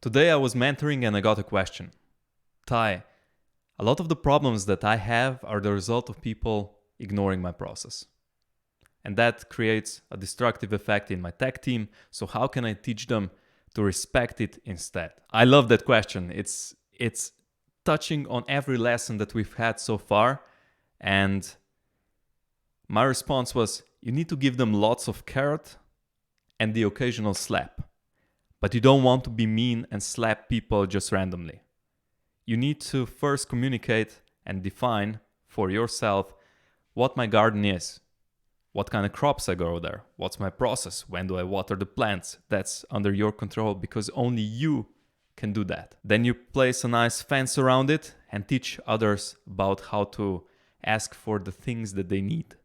Today I was mentoring and I got a question. Ty, a lot of the problems that I have are the result of people ignoring my process. And that creates a destructive effect in my tech team. So how can I teach them to respect it instead? I love that question. It's touching on every lesson that we've had so far. And my response was, you need to give them lots of carrot and the occasional slap. But you don't want to be mean and slap people just randomly. You need to first communicate and define for yourself what my garden is, what kind of crops I grow there, what's my process, when do I water the plants. That's under your control because only you can do that. Then you place a nice fence around it and teach others about how to ask for the things that they need.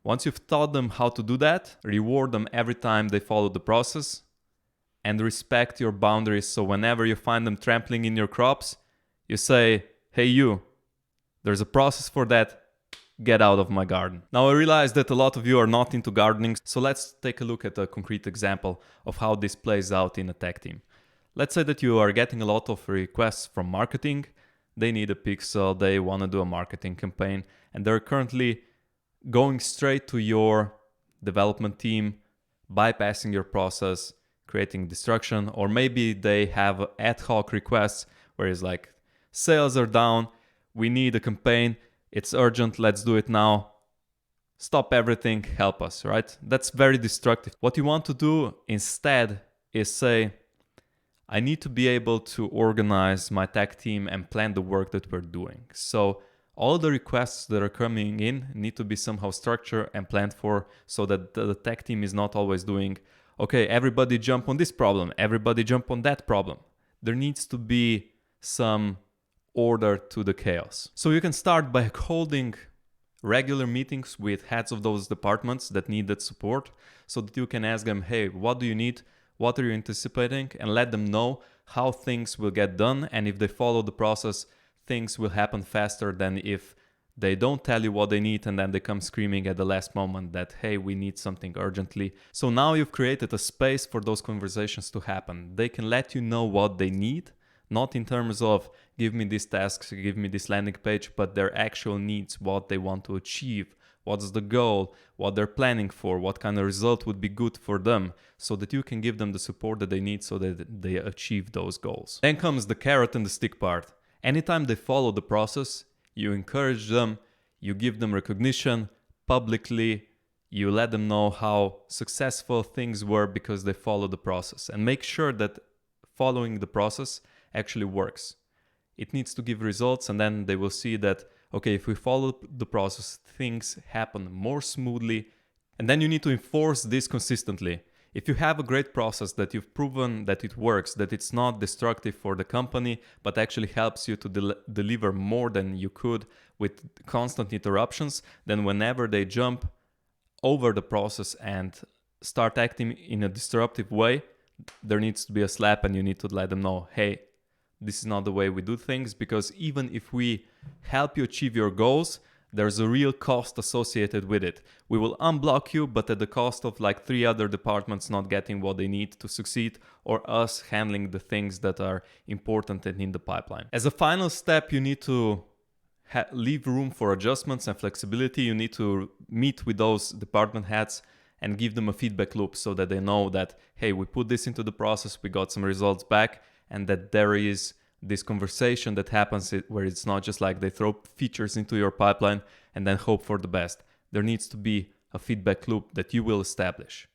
Once you've taught them how to do that, reward them every time they follow the process and respect your boundaries. So whenever you find them trampling in your crops, you say, hey you, there's a process for that, get out of my garden. Now I realize that a lot of you are not into gardening, so let's take a look at a concrete example of how this plays out in a tech team. Let's say that you are getting a lot of requests from marketing, they need a pixel, they want to do a marketing campaign, and they're currently going straight to your development team, bypassing your process, creating destruction, or maybe they have ad hoc requests where it's like, sales are down, we need a campaign, it's urgent, let's do it now, stop everything, help us, right? That's very destructive. What you want to do instead is say, I need to be able to organize my tech team and plan the work that we're doing. So all the requests that are coming in need to be somehow structured and planned for so that the tech team is not always doing, okay, everybody jump on this problem, everybody jump on that problem. There needs to be some order to the chaos. So you can start by holding regular meetings with heads of those departments that need that support so that you can ask them, hey, what do you need? What are you anticipating? And let them know how things will get done. And if they follow the process, things will happen faster than if they don't tell you what they need and then they come screaming at the last moment that, hey, we need something urgently. So now you've created a space for those conversations to happen. They can let you know what they need, not in terms of give me these tasks, give me this landing page, but their actual needs, what they want to achieve, what's the goal, what they're planning for, what kind of result would be good for them, so that you can give them the support that they need so that they achieve those goals. Then comes the carrot and the stick part. Anytime they follow the process, you encourage them, you give them recognition publicly, you let them know how successful things were because they follow the process, and make sure that following the process actually works. It needs to give results, and then they will see that, okay, if we follow the process, things happen more smoothly. And then you need to enforce this consistently. If you have a great process that you've proven that it works, that it's not destructive for the company, but actually helps you to deliver more than you could with constant interruptions, then whenever they jump over the process and start acting in a disruptive way, there needs to be a slap and you need to let them know, hey, this is not the way we do things, because even if we help you achieve your goals, there's a real cost associated with it. We will unblock you, but at the cost of like 3 other departments not getting what they need to succeed, or us handling the things that are important and in the pipeline. As a final step, you need to leave room for adjustments and flexibility. You need to meet with those department heads and give them a feedback loop so that they know that, hey, we put this into the process, we got some results back, and that there is this conversation that happens where it's not just like they throw features into your pipeline and then hope for the best. There needs to be a feedback loop that you will establish.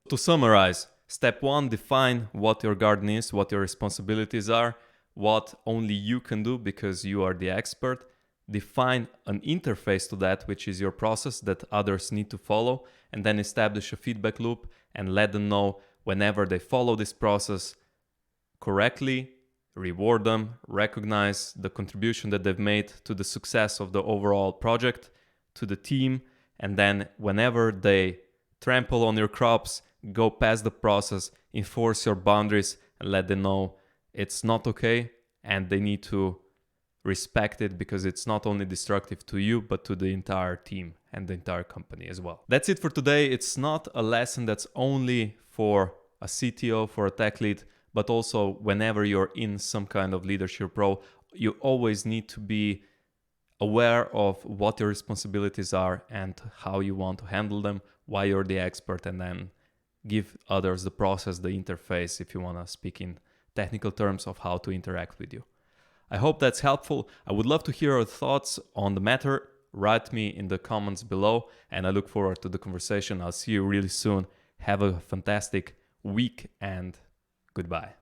To summarize, step 1, define what your garden is, what your responsibilities are, what only you can do because you are the expert. Define an interface to that, which is your process that others need to follow, and then establish a feedback loop and let them know whenever they follow this process correctly, reward them, recognize the contribution that they've made to the success of the overall project, to the team, and then whenever they trample on your crops, go past the process, enforce your boundaries, and let them know it's not okay and they need to respect it because it's not only destructive to you, but to the entire team and the entire company as well. That's it for today. It's not a lesson that's only for a CTO, for a tech lead, but also whenever you're in some kind of leadership role, you always need to be aware of what your responsibilities are and how you want to handle them, why you're the expert, and then give others the process, the interface, if you want to speak in technical terms of how to interact with you. I hope that's helpful. I would love to hear your thoughts on the matter. Write me in the comments below, and I look forward to the conversation. I'll see you really soon. Have a fantastic week, and goodbye.